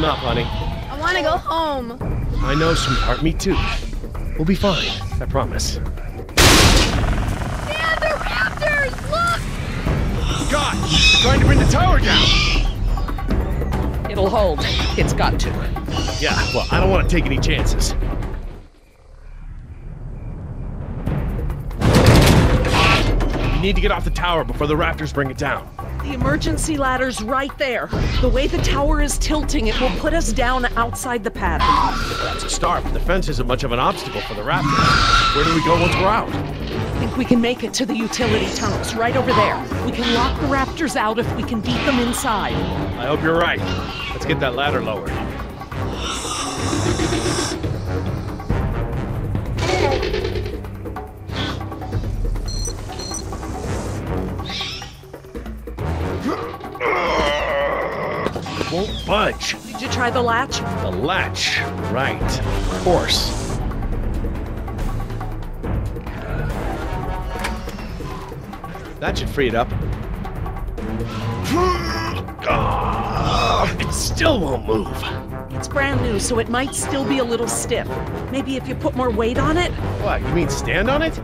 holding up, honey? I want to go home. I know, sweetheart. Me too. We'll be fine. I promise. Dad, they're raptors! Look! God! They're trying to bring the tower down! It'll hold. It's got to. Yeah, well, I don't want to take any chances. We need to get off the tower before the raptors bring it down. The emergency ladder's right there. The way the tower is tilting, it will put us down outside the pattern. That's a start, but the fence isn't much of an obstacle for the raptors. Where do we go once we're out? I think we can make it to the utility tunnels, right over there. We can lock the raptors out if we can beat them inside. I hope you're right. Let's get that ladder lowered. Won't budge. Did you try the latch? The latch. Right. Of course. That should free it up. It still won't move. It's brand new, so it might still be a little stiff. Maybe if you put more weight on it? What, you mean stand on it?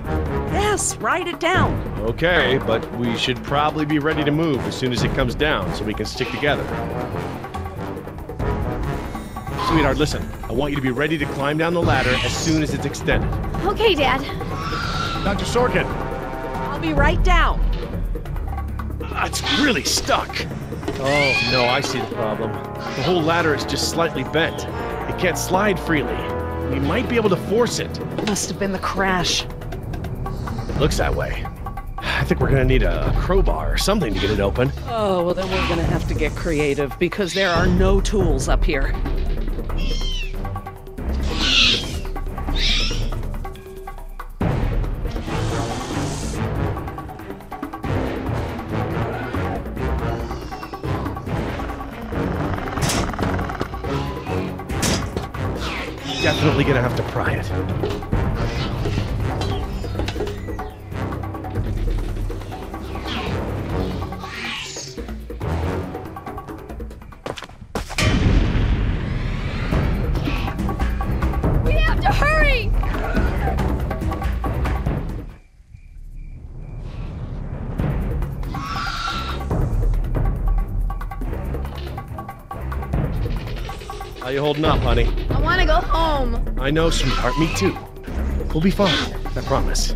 Yes, write it down. Okay, but we should probably be ready to move as soon as it comes down so we can stick together. Sweetheart, listen. I want you to be ready to climb down the ladder as soon as it's extended. Okay, Dad. Dr. Sorkin! I'll be right down. It's really stuck. Oh, no, I see the problem. The whole ladder is just slightly bent. It can't slide freely. We might be able to force it. Must have been the crash. Looks that way. I think we're gonna need a crowbar or something to get it open. Oh, well then we're gonna have to get creative because there are no tools up here. Definitely gonna have to pry it. We have to hurry! How you holding up, honey? I want to go home. I know, sweetheart. Me too. We'll be fine. I promise.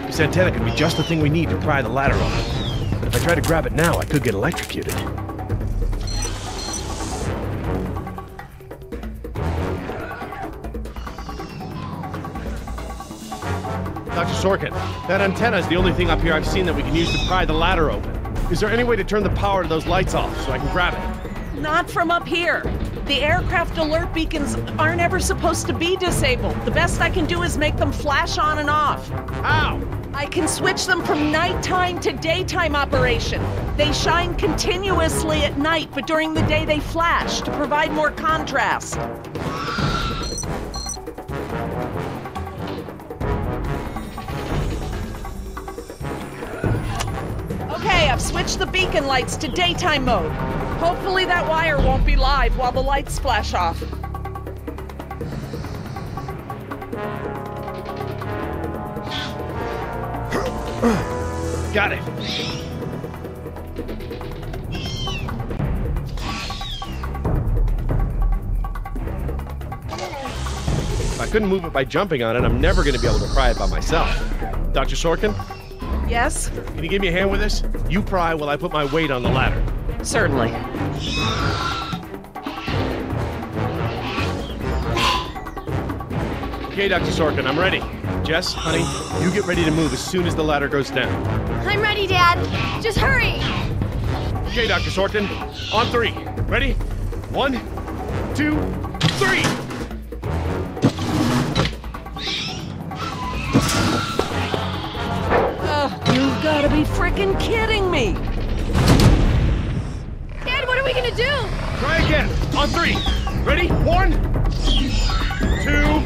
This antenna could be just the thing we need to pry the ladder open. But if I try to grab it now, I could get electrocuted. Dr. Sorkin, that antenna is the only thing up here I've seen that we can use to pry the ladder open. Is there any way to turn the power to those lights off so I can grab it? Not from up here. The aircraft alert beacons aren't ever supposed to be disabled. The best I can do is make them flash on and off. How? I can switch them from nighttime to daytime operation. They shine continuously at night, but during the day they flash to provide more contrast. Okay, I've switched the beacon lights to daytime mode. Hopefully that wire won't be live while the lights flash off. Got it. If I couldn't move it by jumping on it, I'm never going to be able to pry it by myself. Dr. Sorkin? Yes? Can you give me a hand with this? You pry while I put my weight on the ladder. Certainly. Okay, Dr. Sorkin, I'm ready. Jess, honey, you get ready to move as soon as the ladder goes down. I'm ready, Dad. Just hurry! Okay, Dr. Sorkin, on three. Ready? 1, 2, 3! You've gotta be frickin' kidding me! Dad, what are we gonna do? Try again. On three. Ready? 1, 2,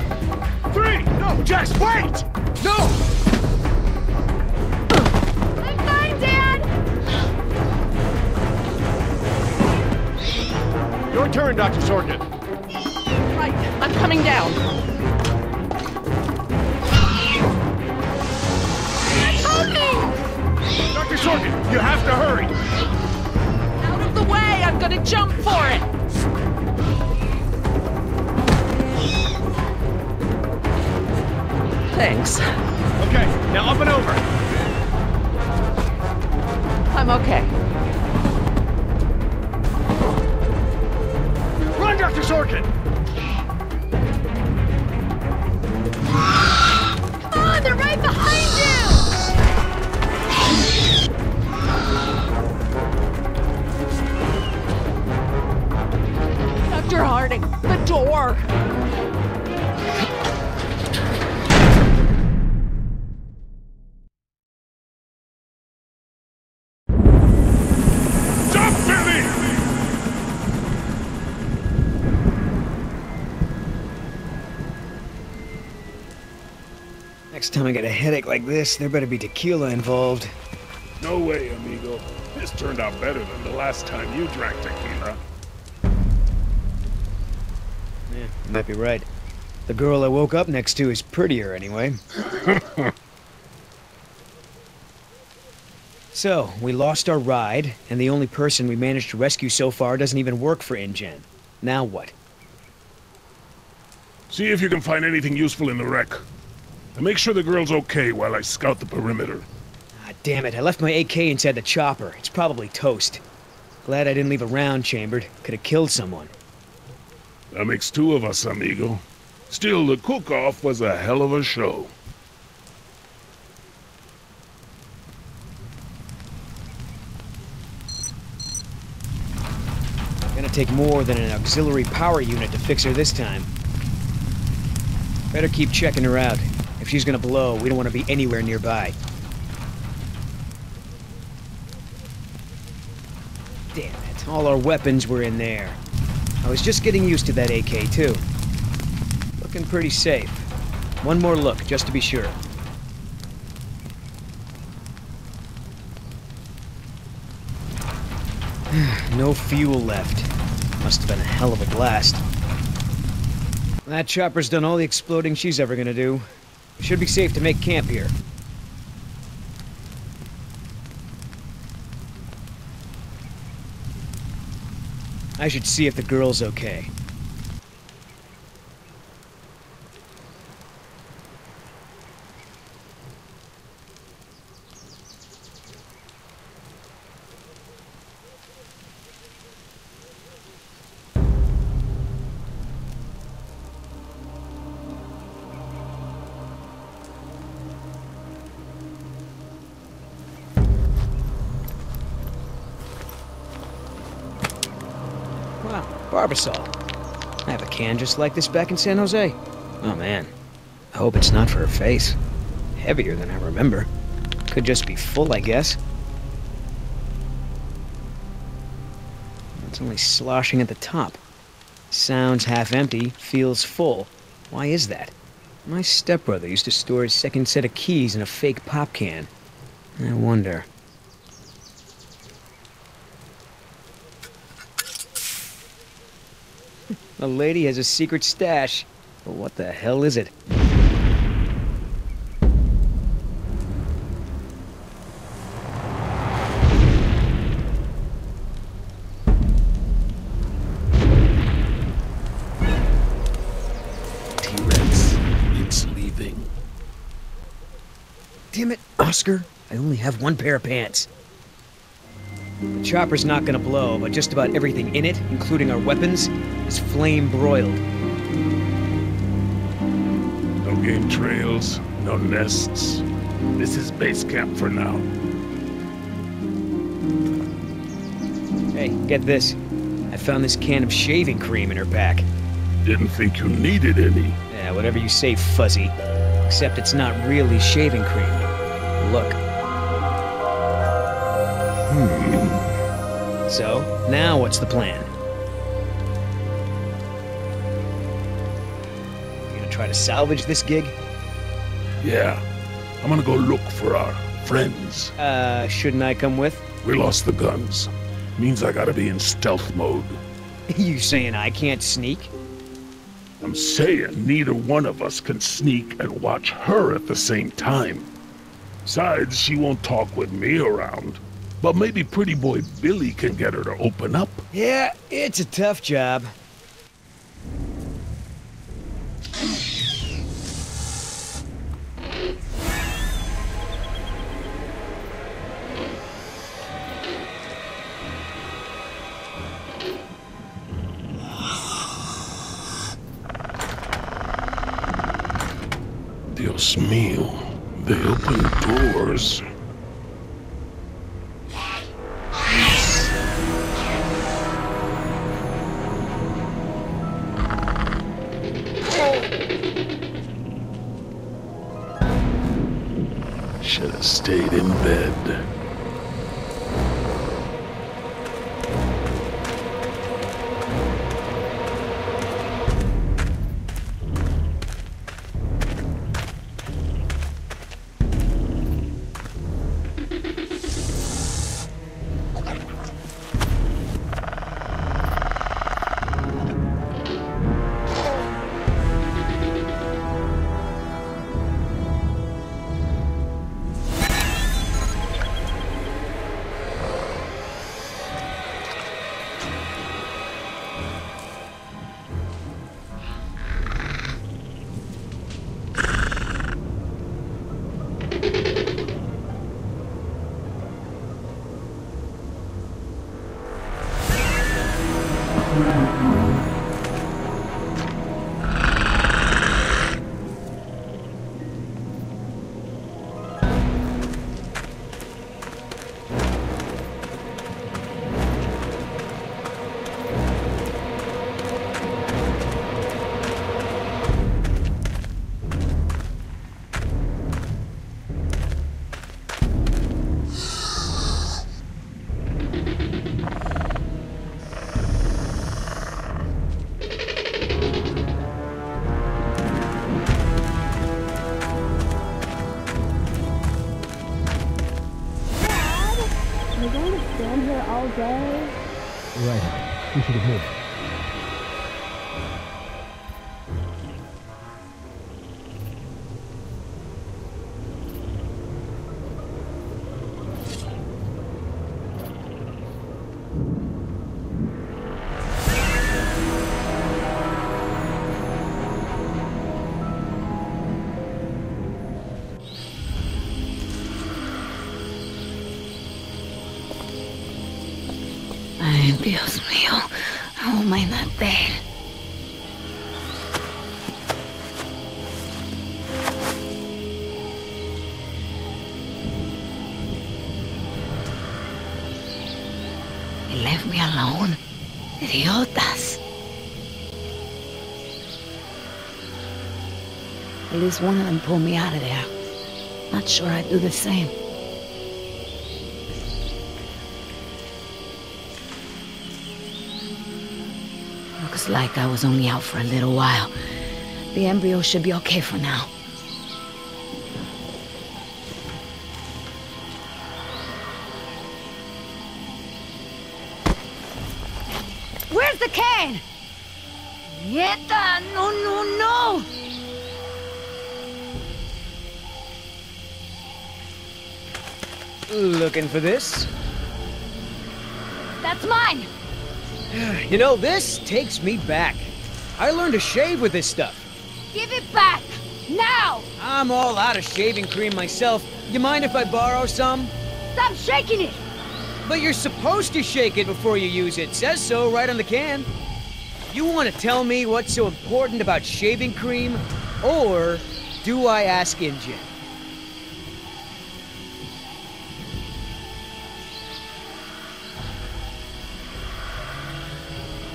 3. No, Jess, wait! No! I'm fine, Dad! Your turn, Dr. Sorkin. Right, I'm coming down. I'm coming! Dr. Sorkin, you have to hurry. Out of the way, I'm gonna jump for it. Thanks. Okay, now up and over. I'm okay. Run, Dr. Sorkin! Come on, they're right behind you! Dr. Harding, the door. Next time I get a headache like this, there better be tequila involved. No way, amigo. This turned out better than the last time you drank tequila. Yeah, you might be right. The girl I woke up next to is prettier anyway. So, we lost our ride, and the only person we managed to rescue so far doesn't even work for InGen. Now what? See if you can find anything useful in the wreck. And make sure the girl's okay while I scout the perimeter. Ah, damn it, I left my AK inside the chopper. It's probably toast. Glad I didn't leave a round chambered. Could have killed someone. That makes 2 of us, amigo. Still, the cook-off was a hell of a show. Gonna take more than an auxiliary power unit to fix her this time. Better keep checking her out. If she's gonna blow, we don't want to be anywhere nearby. Damn it, all our weapons were in there. I was just getting used to that AK, too. Looking pretty safe. One more look, just to be sure. No fuel left. Must have been a hell of a blast. That chopper's done all the exploding she's ever gonna do. Should be safe to make camp here. I should see if the girl's okay. Wow, Barbasol. I have a can just like this back in San Jose. Oh man, I hope it's not for her face. Heavier than I remember. Could just be full, I guess. It's only sloshing at the top. Sounds half empty, feels full. Why is that? My stepbrother used to store his second set of keys in a fake pop can. I wonder. A lady has a secret stash. But what the hell is it? T-Rex, it's leaving. Damn it, Oscar. I only have one pair of pants. The chopper's not gonna blow, but just about everything in it, including our weapons, is flame broiled. No game trails, no nests. This is base camp for now. Hey, get this. I found this can of shaving cream in her pack. Didn't think you needed any. Yeah, whatever you say, Fuzzy. Except it's not really shaving cream. Look. So, now what's the plan? salvage this gig? Yeah. I'm gonna go look for our friends. Shouldn't I come with? We lost the guns. Means I gotta be in stealth mode. You saying I can't sneak? I'm saying neither one of us can sneak and watch her at the same time. Besides, she won't talk with me around. But maybe pretty boy Billy can get her to open up. Yeah, it's a tough job. Dios mío, they open doors. Should have stayed in bed. We're going to stand here all day? Right. We should have moved. Ay, Dios mío. How am I not there? They left me alone. Idiotas. At least one of them pulled me out of there. Not sure I'd do the same. Looks like I was only out for a little while. The embryo should be okay for now. Where's the can? Nieta! No, no, no! Looking for this? That's mine! You know, this takes me back. I learned to shave with this stuff. Give it back! Now! I'm all out of shaving cream myself. You mind if I borrow some? Stop shaking it! But you're supposed to shake it before you use it. Says so right on the can. You want to tell me what's so important about shaving cream? Or do I ask InGen?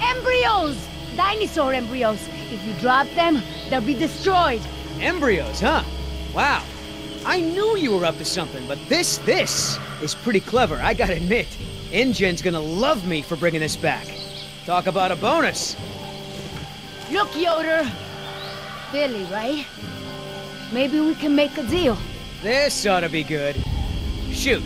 Embryos! Dinosaur embryos. If you drop them, they'll be destroyed. Embryos, huh? Wow. I knew you were up to something, but this is pretty clever, I gotta admit. InGen's gonna love me for bringing this back. Talk about a bonus. Look, Yoder. Billy, right? Maybe we can make a deal. This ought to be good. Shoot.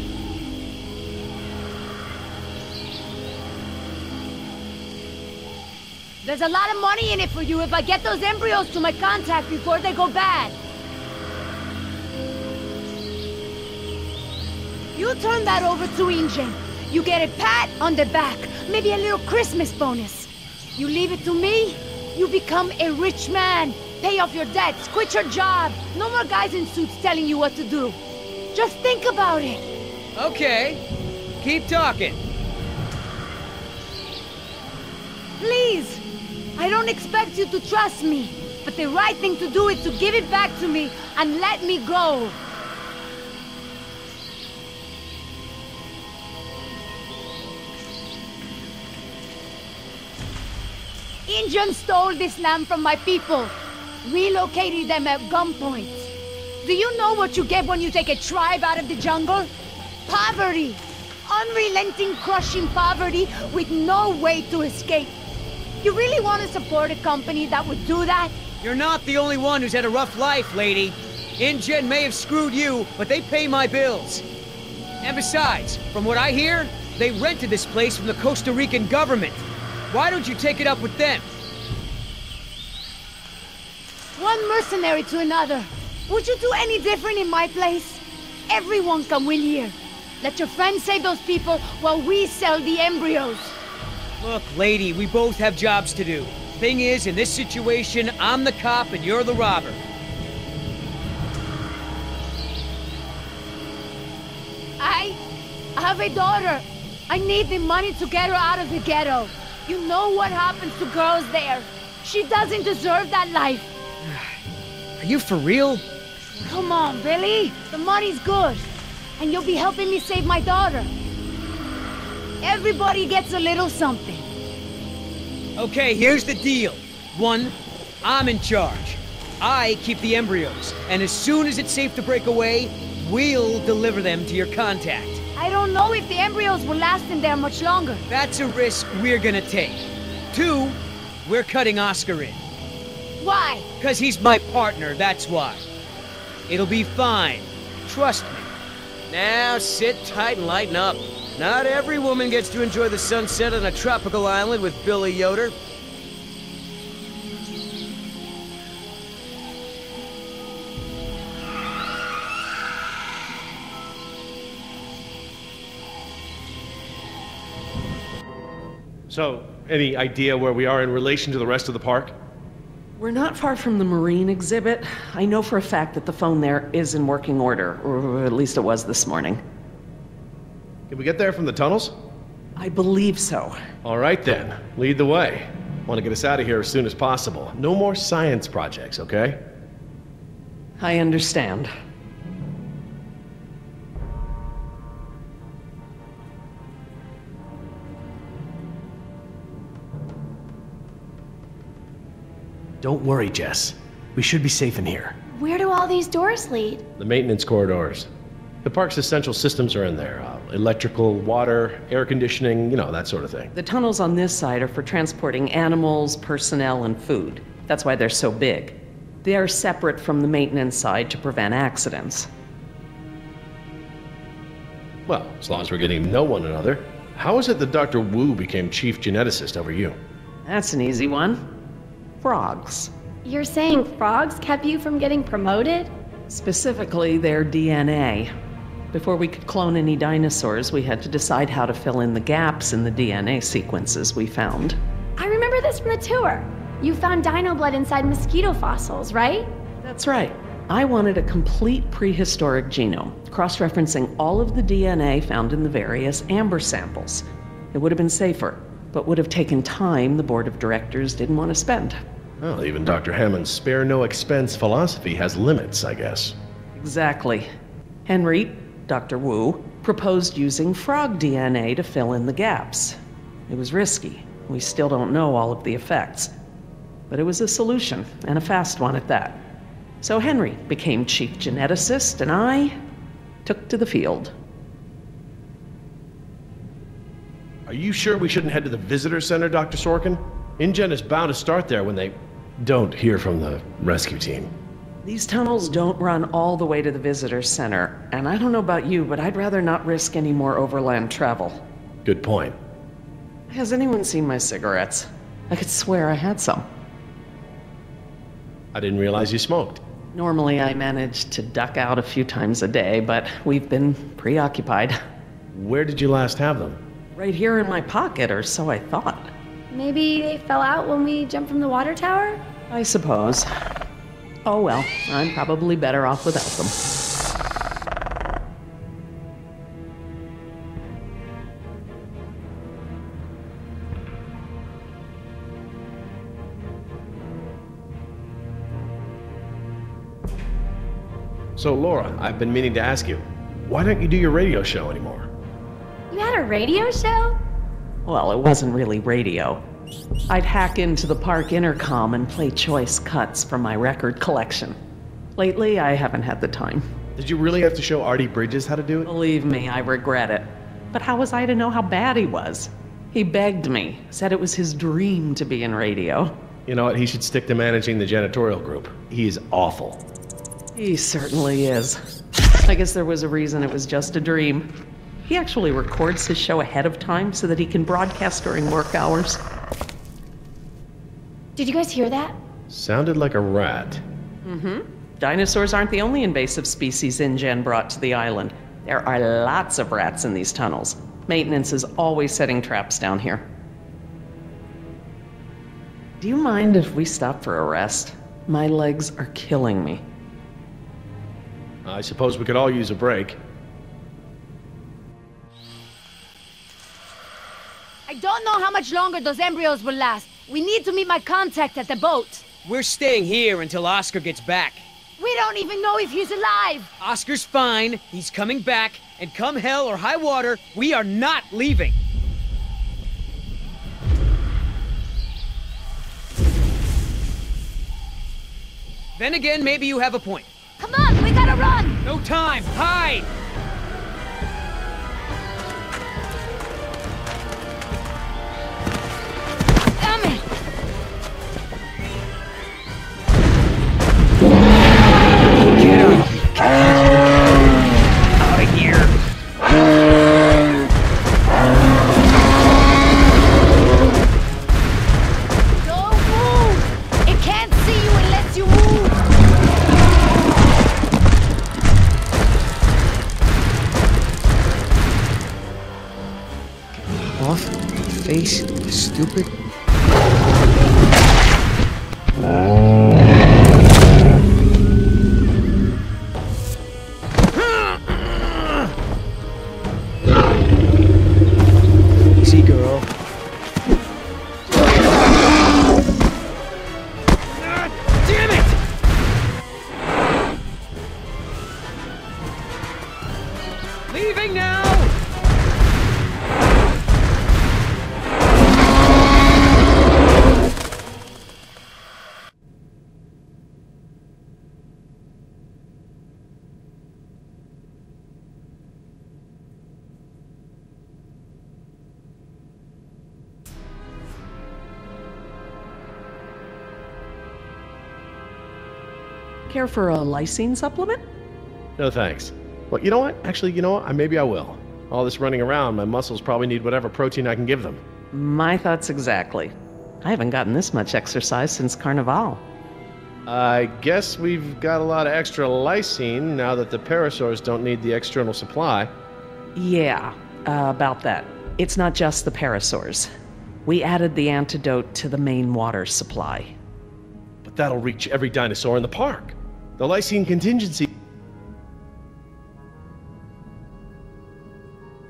There's a lot of money in it for you if I get those embryos to my contact before they go bad. You turn that over to Ingen. You get a pat on the back, maybe a little Christmas bonus. You leave it to me, you become a rich man. Pay off your debts, quit your job. No more guys in suits telling you what to do. Just think about it. Okay. Keep talking. Please. I don't expect you to trust me, but the right thing to do is to give it back to me and let me go. Ingen stole this land from my people, relocated them at gunpoint. Do you know what you get when you take a tribe out of the jungle? Poverty. Unrelenting, crushing poverty with no way to escape. You really want to support a company that would do that? You're not the only one who's had a rough life, lady. InGen may have screwed you, but they pay my bills. And besides, from what I hear, they rented this place from the Costa Rican government. Why don't you take it up with them? One mercenary to another. Would you do any different in my place? Everyone can win here. Let your friends save those people while we sell the embryos. Look, lady, we both have jobs to do. Thing is, in this situation, I'm the cop and you're the robber. I have a daughter. I need the money to get her out of the ghetto. You know what happens to girls there. She doesn't deserve that life. Are you for real? Come on, Billy. The money's good. And you'll be helping me save my daughter. Everybody gets a little something. Okay, here's the deal. 1, I'm in charge. I keep the embryos, and as soon as it's safe to break away, we'll deliver them to your contact. I don't know if the embryos will last in there much longer. That's a risk we're gonna take. 2, we're cutting Oscar in. Why? 'Cause he's my partner, that's why. It'll be fine. Trust me. Now sit tight and lighten up. Not every woman gets to enjoy the sunset on a tropical island with Billy Yoder. So, any idea where we are in relation to the rest of the park? We're not far from the marine exhibit. I know for a fact that the phone there is in working order, or at least it was this morning. Can we get there from the tunnels? I believe so. All right then, lead the way. Want to get us out of here as soon as possible. No more science projects, okay? I understand. Don't worry, Jess. We should be safe in here. Where do all these doors lead? The maintenance corridors. The park's essential systems are in there. Electrical, water, air conditioning, you know, that sort of thing. The tunnels on this side are for transporting animals, personnel, and food. That's why they're so big. They are separate from the maintenance side to prevent accidents. Well, as long as we're getting to know one another. How is it that Dr. Wu became chief geneticist over you? That's an easy one. Frogs. You're saying frogs kept you from getting promoted? Specifically, their DNA. Before we could clone any dinosaurs, we had to decide how to fill in the gaps in the DNA sequences we found. I remember this from the tour. You found dino blood inside mosquito fossils, right? That's right. I wanted a complete prehistoric genome, cross-referencing all of the DNA found in the various amber samples. It would have been safer, but would have taken time the board of directors didn't want to spend. Well, even Dr. Hammond's spare no expense philosophy has limits, I guess. Exactly. Henry, Dr. Wu, proposed using frog DNA to fill in the gaps. It was risky. We still don't know all of the effects. But it was a solution, and a fast one at that. So Henry became chief geneticist, and I took to the field. Are you sure we shouldn't head to the visitor center, Dr. Sorkin? InGen is bound to start there when they... don't hear from the rescue team. These tunnels don't run all the way to the visitor center, and I don't know about you, but I'd rather not risk any more overland travel. Good point. Has anyone seen my cigarettes? I could swear I had some. I didn't realize you smoked. Normally I manage to duck out a few times a day, but we've been preoccupied. Where did you last have them? Right here in my pocket, or so I thought. Maybe they fell out when we jumped from the water tower? I suppose. Oh well, I'm probably better off without them. So Laura, I've been meaning to ask you, why don't you do your radio show anymore? You had a radio show? Well, it wasn't really radio. I'd hack into the park intercom and play choice cuts from my record collection. Lately, I haven't had the time. Did you really have to show Artie Bridges how to do it? Believe me, I regret it. But how was I to know how bad he was? He begged me, said it was his dream to be in radio. You know what, he should stick to managing the janitorial group. He is awful. He certainly is. I guess there was a reason it was just a dream. He actually records his show ahead of time so that he can broadcast during work hours. Did you guys hear that? Sounded like a rat. Mm-hmm. Dinosaurs aren't the only invasive species InGen brought to the island. There are lots of rats in these tunnels. Maintenance is always setting traps down here. Do you mind if we stop for a rest? My legs are killing me. I suppose we could all use a break. I don't know how much longer those embryos will last. We need to meet my contact at the boat. We're staying here until Oscar gets back. We don't even know if he's alive. Oscar's fine, he's coming back, and come hell or high water, we are not leaving. Then again, maybe you have a point. Come on, we gotta run! No time, hide! Damn it! Get out of here! Don't move! It can't see you unless you move! Off, face, stupid. Easy, girl. Damn it! Leaving now! Care for a lysine supplement? No thanks. Well, you know what? Actually, you know what? Maybe I will. All this running around, my muscles probably need whatever protein I can give them. My thoughts exactly. I haven't gotten this much exercise since Carnival. I guess we've got a lot of extra lysine now that the parasaurs don't need the external supply. Yeah, about that. It's not just the parasaurs. We added the antidote to the main water supply. But that'll reach every dinosaur in the park. The lysine contingency...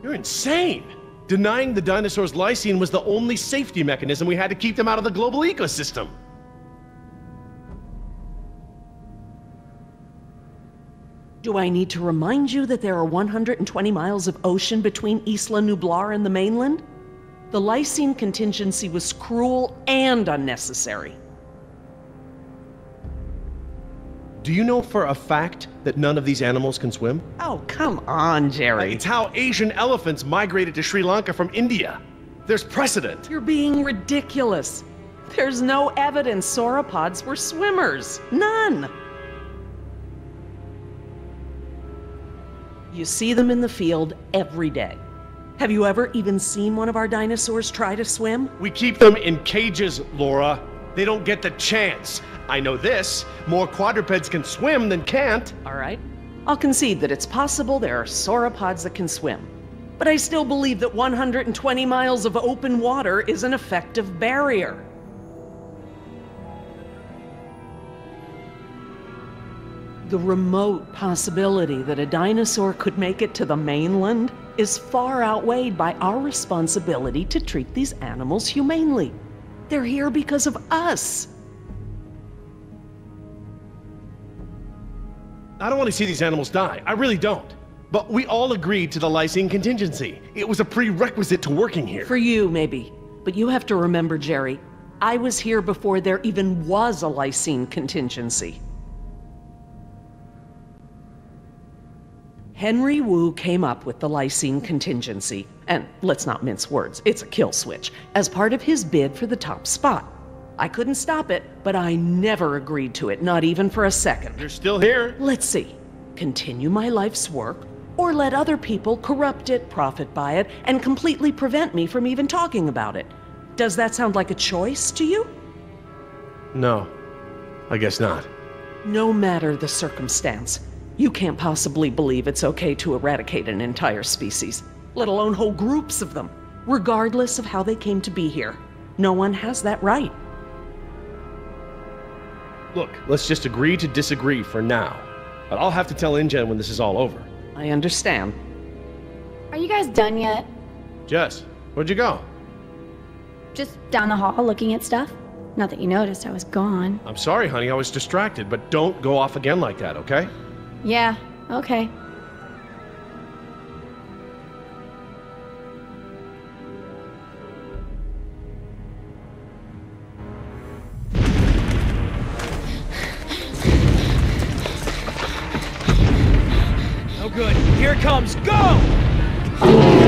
You're insane! Denying the dinosaurs lysine was the only safety mechanism we had to keep them out of the global ecosystem. Do I need to remind you that there are 120 miles of ocean between Isla Nublar and the mainland? The lysine contingency was cruel and unnecessary. Do you know for a fact that none of these animals can swim? Oh, come on, Jerry. It's how Asian elephants migrated to Sri Lanka from India. There's precedent. You're being ridiculous. There's no evidence sauropods were swimmers. None. You see them in the field every day. Have you ever even seen one of our dinosaurs try to swim? We keep them in cages, Laura. They don't get the chance. I know this. More quadrupeds can swim than can't. All right. I'll concede that it's possible there are sauropods that can swim. But I still believe that 120 miles of open water is an effective barrier. The remote possibility that a dinosaur could make it to the mainland is far outweighed by our responsibility to treat these animals humanely. They're here because of us. I don't want to see these animals die. I really don't. But we all agreed to the lysine contingency. It was a prerequisite to working here. For you, maybe. But you have to remember, Jerry, I was here before there even was a lysine contingency. Henry Wu came up with the lysine contingency, and let's not mince words, it's a kill switch, as part of his bid for the top spot. I couldn't stop it, but I never agreed to it, not even for a second. You're still here. Let's see. Continue my life's work, or let other people corrupt it, profit by it, and completely prevent me from even talking about it. Does that sound like a choice to you? No, I guess not. No matter the circumstance, you can't possibly believe it's okay to eradicate an entire species, let alone whole groups of them, regardless of how they came to be here. No one has that right. Look, let's just agree to disagree for now. But I'll have to tell InGen when this is all over. I understand. Are you guys done yet? Jess, where'd you go? Just down the hall looking at stuff? Not that you noticed I was gone. I'm sorry, honey, I was distracted, but don't go off again like that, okay? Yeah, okay. No good. Here it comes. Go!